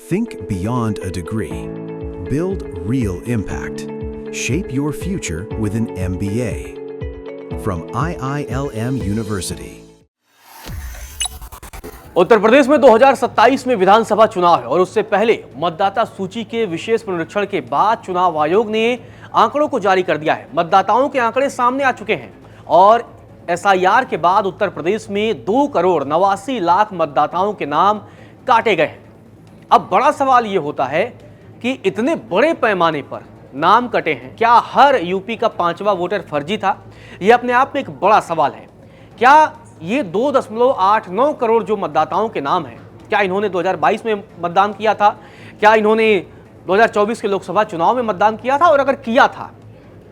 Think beyond a degree. Build real impact. Shape your future with an MBA. From IILM University. Uttar Pradesh में 2027 में विधानसभा चुनाव है और उससे पहले मतदाता सूची के विशेष पुनरीक्षण के बाद चुनाव आयोग ने आंकड़ों को जारी कर दिया है। मतदाताओं के आंकड़े सामने आ चुके हैं और एसआईआर के बाद उत्तर प्रदेश में 2,89,00,000 मतदाताओं के नाम काटे गए हैं। अब बड़ा सवाल यह होता है कि इतने बड़े पैमाने पर नाम कटे हैं, क्या हर यूपी का 5वां वोटर फर्जी था? यह अपने आप में एक बड़ा सवाल है। क्या ये 2.89 करोड़ जो मतदाताओं के नाम हैं, क्या इन्होंने 2022 में मतदान किया था? क्या इन्होंने 2024 के लोकसभा चुनाव में मतदान किया था? और अगर किया था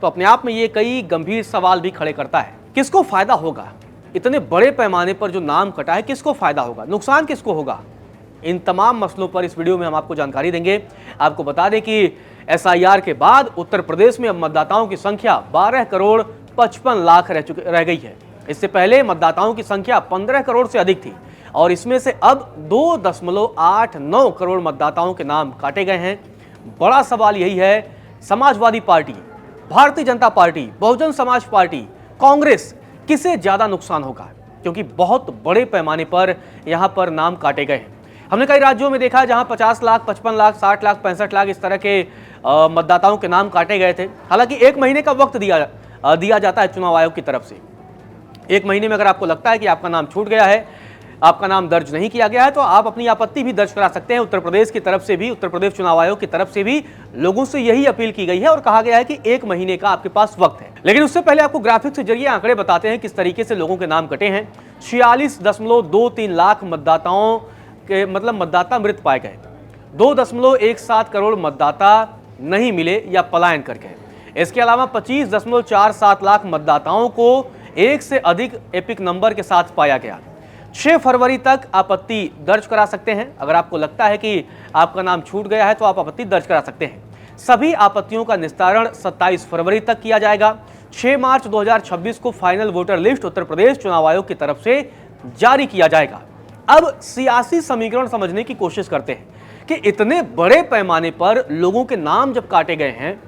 तो अपने आप में ये कई गंभीर सवाल भी खड़े करता है। किसको फायदा होगा? इतने बड़े पैमाने पर जो नाम कटा है, किसको फायदा होगा? नुकसान किसको होगा? इन तमाम मसलों पर इस वीडियो में हम आपको जानकारी देंगे। आपको बता दें कि एसआईआर के बाद उत्तर प्रदेश में अब मतदाताओं की संख्या 12,55,00,000 रह गई है। इससे पहले मतदाताओं की संख्या 15 करोड़ से अधिक थी और इसमें से अब 2.89 करोड़ मतदाताओं के नाम काटे गए हैं। बड़ा सवाल यही है, Samajwadi party, Bharatiya Janata party, Bahujan Samaj party, Congress, किसे ज्यादा नुकसान होगा? क्योंकि बहुत बड़े पैमाने पर यहां पर नाम काटे गए हैं। हमने कई राज्यों में देखा जहां 50 लाख, 55 लाख, 60 लाख, 65 लाख इस तरह के मतदाताओं के नाम काटे गए थे। हालांकि 1 महीने का वक्त दिया जाता है चुनाव आयोग की तरफ से। 1 महीने में अगर आपको लगता है कि आपका नाम छूट गया है, आपका नाम दर्ज नहीं किया गया है, तो आप अपनी आपत्ति भी दर्ज करा सकते हैं। उत्तर प्रदेश की तरफ से भी, उत्तर प्रदेश चुनाव आयोग की तरफ से भी लोगों से यही अपील की गई है और कहा गया है कि 1 महीने का आपके पास वक्त है। लेकिन उससे पहले आपको ग्राफिक्स के जरिए आंकड़े बताते हैं किस तरीके से लोगों के नाम कटे हैं। 46.23 लाख मतदाताओं के मतदाता मृत पाए गए। 2.17 करोड़ मतदाता नहीं मिले या पलायन कर गए। इसके अलावा 25.47 लाख मतदाताओं को एक से अधिक एपिक नंबर के साथ पाया गया। 6 फरवरी तक आपत्ति दर्ज करा सकते हैं। अगर आपको लगता है कि आपका नाम छूट गया है तो आप आपत्ति दर्ज करा सकते हैं। सभी आपत्तियों का निस्तारण 27 फरवरी तक किया जाएगा। 6 मार्च 2026 को final voter list Uttar Pradesh चुनाव आयोग की तरफ से जारी किया जाएगा। अब सियासी समीकरण समझने की कोशिश करते हैं कि इतने बड़े पैमाने पर लोगों के नाम जब काटे गए हैं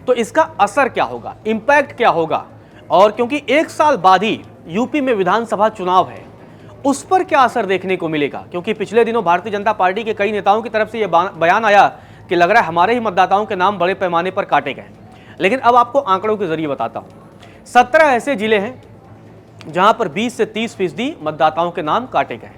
तो इसका असर क्या होगा, इंपैक्ट क्या होगा, और क्योंकि 1 साल बाद ही यूपी में विधानसभा चुनाव है, उस पर क्या असर देखने को मिलेगा? क्योंकि पिछले दिनों भारतीय जनता पार्टी के कई नेताओं की तरफ से यह बयान आया कि लग रहा है हमारे ही मतदाताओं के नाम बड़े पैमाने पर काटे गए। लेकिन अब आपको आंकड़ों के जरिए बताता हूं। 17 ऐसे जिले हैं जहां पर 20 से 30% मतदाताओं के नाम काटे गए।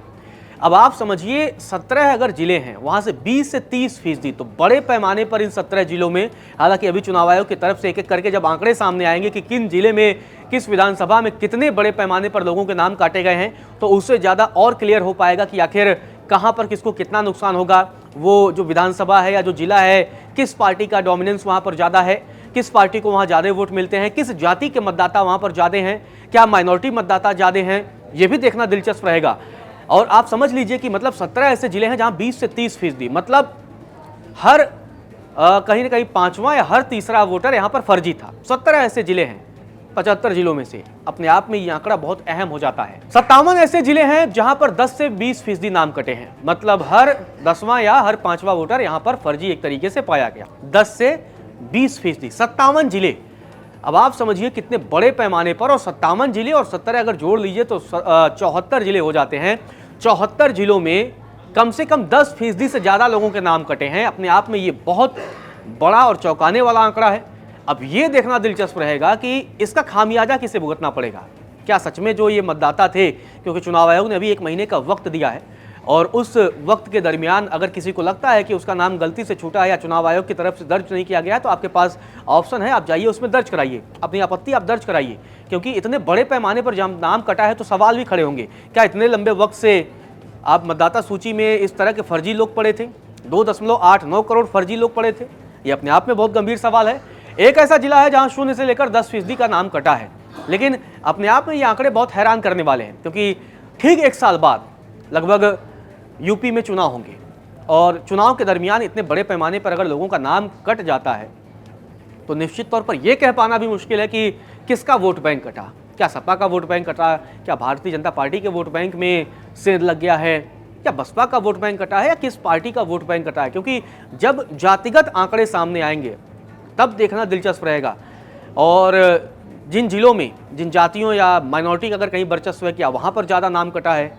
अब आप समझिए, 17 अगर जिले हैं, वहां से 20 से 30%, तो बड़े पैमाने पर इन 17 जिलों में, हालांकि अभी चुनाव आयोग की तरफ से एक एक करके जब आंकड़े सामने आएंगे कि किन जिले में, किस विधानसभा में कितने बड़े पैमाने पर लोगों के नाम काटे गए हैं, तो उससे ज़्यादा और क्लियर हो पाएगा कि आखिर कहाँ पर किसको कितना नुकसान होगा। वो जो विधानसभा है या जो जिला है, किस पार्टी का डोमिनेंस वहाँ पर ज़्यादा है, किस पार्टी को वहाँ ज़्यादा वोट मिलते हैं, किस जाति के मतदाता वहाँ पर ज़्यादा हैं, क्या माइनॉरिटी मतदाता ज़्यादा हैं, ये भी देखना दिलचस्प रहेगा। और आप समझ लीजिए कि 17 ऐसे जिले हैं जहां 20 से 30%, मतलब हर कहीं ना कहीं 5वां या हर तीसरा वोटर यहां पर फर्जी था। 17 ऐसे जिले हैं 75 जिलों में से। अपने आप में यह आंकड़ा बहुत अहम हो जाता है। 57 ऐसे जिले हैं जहां पर 10 से 20% नाम कटे हैं, मतलब हर 10वां या हर 5वां वोटर यहां पर फर्जी एक तरीके से पाया गया। 10 से 20%, 57 जिले। अब आप समझिए कितने बड़े पैमाने पर, और 57 जिले और 17 अगर जोड़ लीजिए तो 74 जिले हो जाते हैं। 74 जिलों में कम से कम 10% से ज़्यादा लोगों के नाम कटे हैं। अपने आप में ये बहुत बड़ा और चौंकाने वाला आंकड़ा है। अब ये देखना दिलचस्प रहेगा कि इसका खामियाजा किसे भुगतना पड़ेगा। क्या सच में जो ये मतदाता थे, क्योंकि चुनाव आयोग ने अभी 1 महीने का वक्त दिया है, और उस वक्त के दरमियान अगर किसी को लगता है कि उसका नाम गलती से छूटा है या चुनाव आयोग की तरफ से दर्ज नहीं किया गया है, तो आपके पास ऑप्शन है, आप जाइए उसमें दर्ज कराइए, अपनी आपत्ति आप दर्ज कराइए। क्योंकि इतने बड़े पैमाने पर जब नाम कटा है तो सवाल भी खड़े होंगे, क्या इतने लंबे वक्त से आप मतदाता सूची में इस तरह के फर्जी लोग पड़े थे? 2.89 करोड़ फर्जी लोग पड़े थे। ये अपने आप में बहुत गंभीर सवाल है। एक ऐसा जिला है जहां 0 से लेकर 10% का नाम कटा है। लेकिन अपने आप में ये आंकड़े बहुत हैरान करने वाले हैं, क्योंकि ठीक 1 साल बाद लगभग यूपी में चुनाव होंगे, और चुनाव के दरमियान इतने बड़े पैमाने पर अगर लोगों का नाम कट जाता है तो निश्चित तौर पर यह कह पाना भी मुश्किल है कि किसका वोट बैंक कटा। क्या सपा का वोट बैंक कटा, क्या भारतीय जनता पार्टी के वोट बैंक में सेंध लग गया है, क्या बसपा का वोट बैंक कटा है या किस पार्टी का वोट बैंक कटा है, क्योंकि जब जातिगत आंकड़े सामने आएंगे तब देखना दिलचस्प रहेगा। और जिन जिलों में जिन जातियों या माइनॉरिटी का अगर कहीं वर्चस्व है, क्या वहाँ पर ज़्यादा नाम कटा है,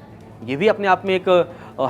ये भी अपने आप में एक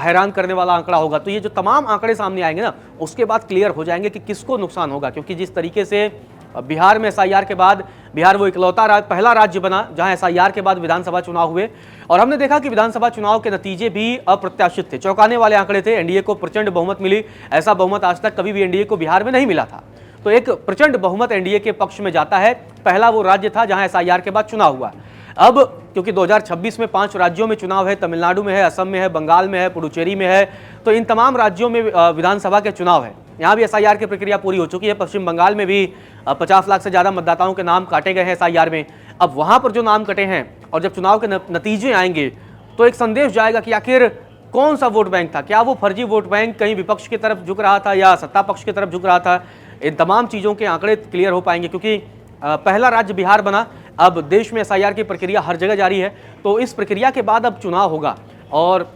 हैरान करने वाला आंकड़ा होगा। तो ये जो तमाम आंकड़े सामने आएंगे ना, उसके बाद क्लियर हो जाएंगे कि किसको नुकसान होगा, क्योंकि जिस तरीके से बिहार में एसआईआर के बाद बिहार वो इकलौता पहला राज्य बना जहां एसआईआर के बाद विधानसभा चुनाव हुए, और हमने देखा कि विधानसभा चुनाव के नतीजे भी अप्रत्याशित थे, चौंकाने वाले आंकड़े थे। एनडीए को प्रचंड बहुमत मिली, ऐसा बहुमत आज तक कभी भी एनडीए को बिहार में नहीं मिला था। तो एक प्रचंड बहुमत एनडीए के पक्ष में जाता है। पहला वो राज्य था जहां एसआईआर के बाद चुनाव हुआ। अब क्योंकि 2026 में 5 राज्यों में चुनाव है, तमिलनाडु में है, असम में है, बंगाल में है, पुडुचेरी में है, तो इन तमाम राज्यों में विधानसभा के चुनाव है। यहाँ भी एसआईआर की प्रक्रिया पूरी हो चुकी है। पश्चिम बंगाल में भी 50 लाख से ज़्यादा मतदाताओं के नाम काटे गए हैं एसआईआर में। अब वहाँ पर जो नाम कटे हैं और जब चुनाव के नतीजे आएंगे तो एक संदेश जाएगा कि आखिर कौन सा वोट बैंक था, क्या वो फर्जी वोट बैंक कहीं विपक्ष की तरफ झुक रहा था या सत्ता पक्ष की तरफ झुक रहा था। इन तमाम चीज़ों के आंकड़े क्लियर हो पाएंगे, क्योंकि पहला राज्य बिहार बना। अब देश में एसआईआर की प्रक्रिया हर जगह जारी है, तो इस प्रक्रिया के बाद अब चुनाव होगा। और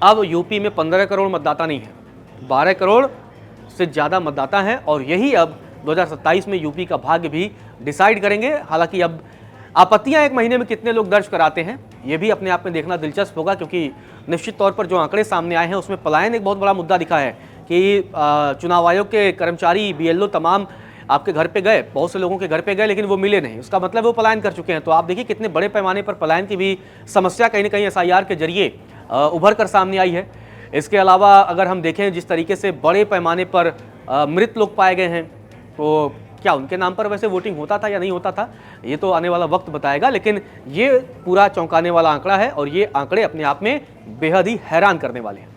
अब यूपी में 15 करोड़ मतदाता नहीं है, 12 करोड़ से ज़्यादा मतदाता हैं, और यही अब 2027 में यूपी का भाग्य भी डिसाइड करेंगे। हालांकि अब आपत्तियां एक महीने में कितने लोग दर्ज कराते हैं, ये भी अपने आप में देखना दिलचस्प होगा, क्योंकि निश्चित तौर पर जो आंकड़े सामने आए हैं उसमें पलायन एक बहुत बड़ा मुद्दा दिखा है कि चुनाव आयोग के कर्मचारी बीएलओ तमाम आपके घर पे गए, बहुत से लोगों के घर पे गए, लेकिन वो मिले नहीं। उसका मतलब वो पलायन कर चुके हैं। तो आप देखिए कितने बड़े पैमाने पर पलायन की भी समस्या कहीं ना कहीं एसआईआर के जरिए उभर कर सामने आई है। इसके अलावा अगर हम देखें जिस तरीके से बड़े पैमाने पर मृत लोग पाए गए हैं, तो क्या उनके नाम पर वैसे वोटिंग होता था या नहीं होता था, ये तो आने वाला वक्त बताएगा। लेकिन ये पूरा चौंकाने वाला आंकड़ा है और ये आंकड़े अपने आप में बेहद ही हैरान करने वाले हैं।